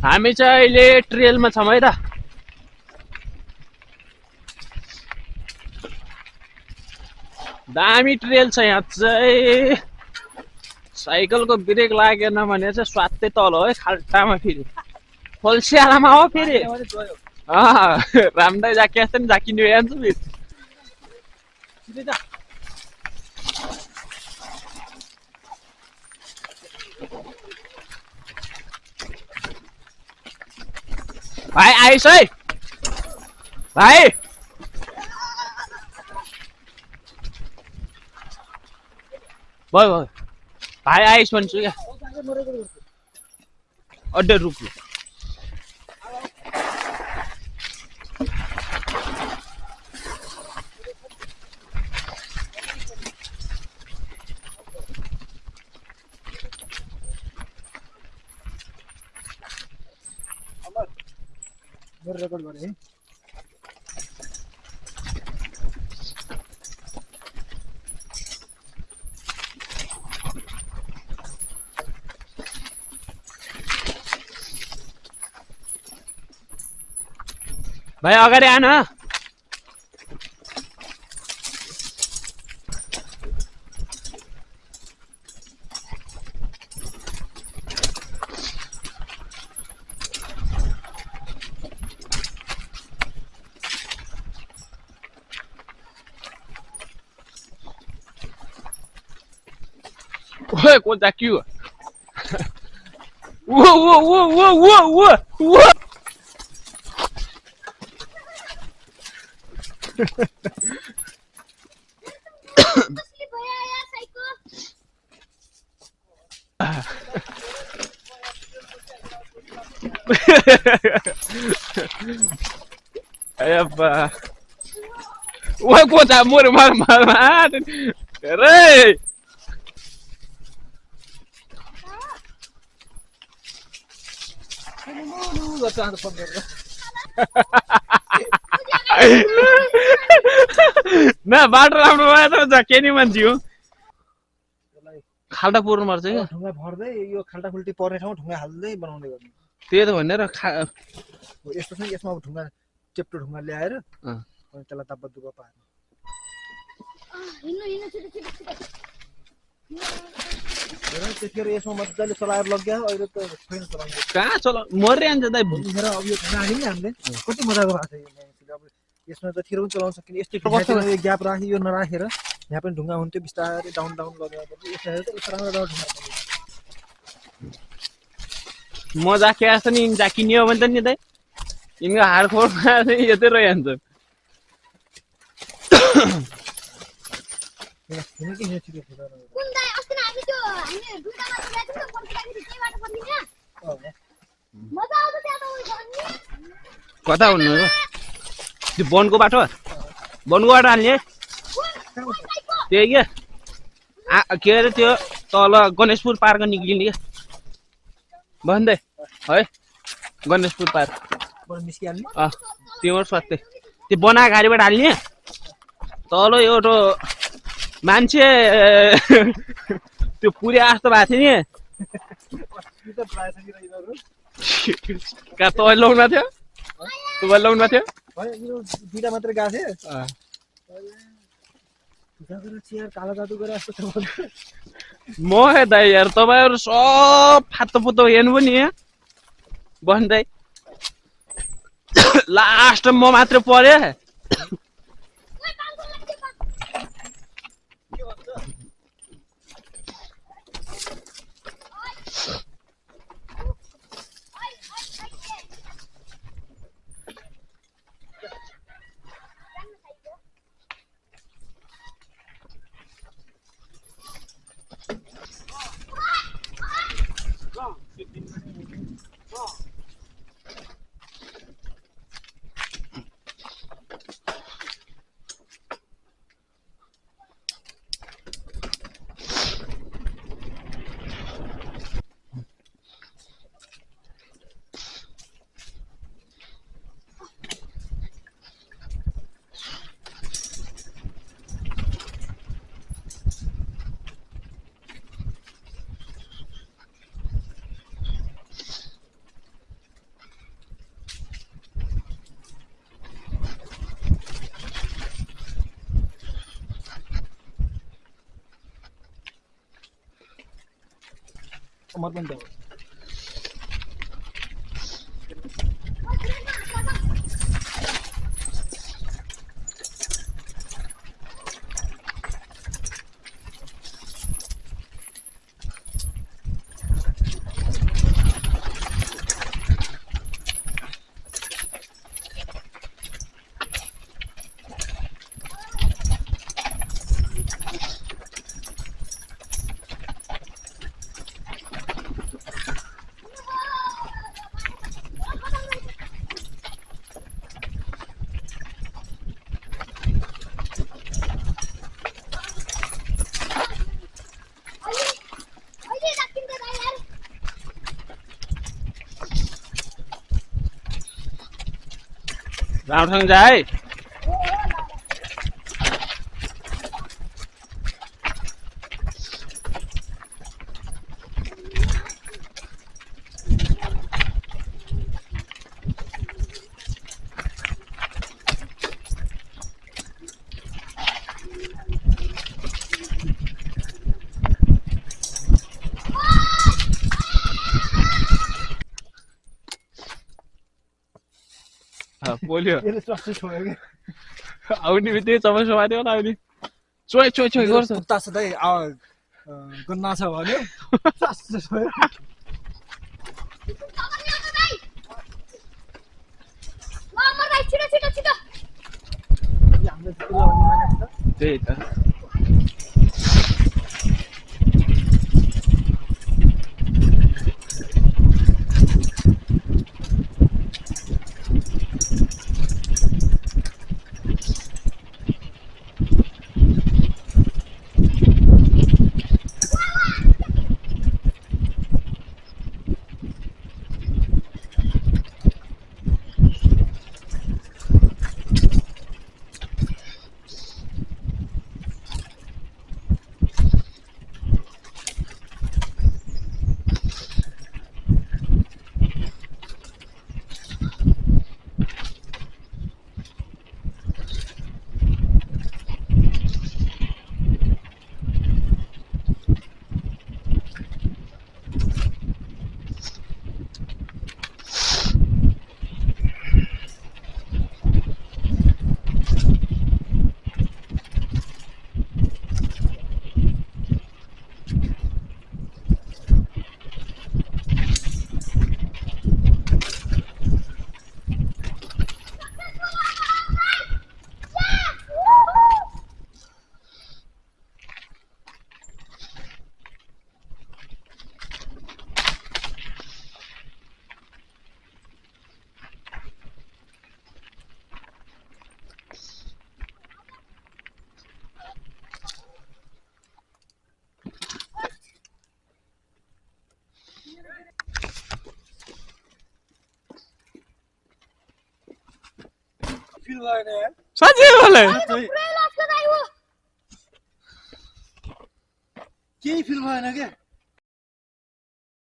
हामी चाहिँ अहिले ट्रेलमा छौँ है त। दामी ट्रेल छ यहाँ चाहिँ। साइकलको ब्रेक लागेन भने चाहिँ स्वात्तै तल हो है खाल्टामा फेरि खोल्सियालामा हो फेरि। राम्रै जाके नि जाकिने जान्छ फेरि। भाइ आइस है भाइ। भयो भयो भाइ आइस भन्छु क्या। अड्डे रुक रेकर्ड गरे है। भाइ अगाडि आन। ओए को जाक्यो। वो वो वो वो वो वो वो Apa? Wah, gua jamur mar Ray. ना बाटो राम्रो भयो त झके नि मान्छे हो। खाल्टा पुर्नु पर्छ के ढुङ्गा भर्दै यो खाल्टा खुल्टी पर्ने ठाउँ ढुङ्गा हाल्दै बनाउँदै गर्नु। त्यही त भनेर यस्तो छ यसमा ढुङ्गा चेप्टो ढुङ्गा ल्याएर अनि त्यसलाई दब्बा दुब्बा पार्नु। त्यतिखेर यसमा मजाले चलाएर लग्यो अहिले त छैन चलाउनु। कहाँ चला मरिरहन्छ दाइ। भनिखेर अब यो ढुङ्गा हाल्यो नि हामीले कति मजाको भएको छ यो। अब यसमा जतिखेर पनि चलाउन सकिने यस्तो ग्याप राखी यो नराखेर यहाँ पनि ढुङ्गा हुन्थ्यो बिस्तारै डाउन डाउन गरेर यस्तो राम्रो ढुङ्गा। म जाके आएको नि जाकिने हो भने त नि दाइ यिनको हाड खोरमा यतै रहिहाल्छ। कता हुनु त्यो वनको बाटो हाल्ने त्यही के अरे त्यो तल गणेशपुर पार्क निक्लिने क्या भन्दै है। गणेशपुर पार्क त्यो सत्य त्यो बना गाडीबाट हाल्ने तल एउटा मान्छे त्यो पुर्या जस्तो भएको थियो नि। कहाँ तपाईँ लाउनु थियो तपाईँ लाउनु थियो दुईटा मात्रै गएको थिएँ कालो जादु गरेर जस्तो म हे दाइ यार तपाईँहरू सब फातो फुतो हेर्नु पनि भन्दै लास्ट म मात्र परे। समर्पण त हो राम्रोसँग जा है बोल्यो यसले स्वास्थ्य छोड्यो कि आउने बित्तिकै चमसो मार्यो होला आउने चोइ चोइ चोइ गर्छ कुत्ता सधैँ गन्ना छ भने स्वास्थ्य छोड्यो हाम्रो ठुलो भन्ने त्यही त फिल भएन यार साँच्चै बोले केही फिल भएन क्या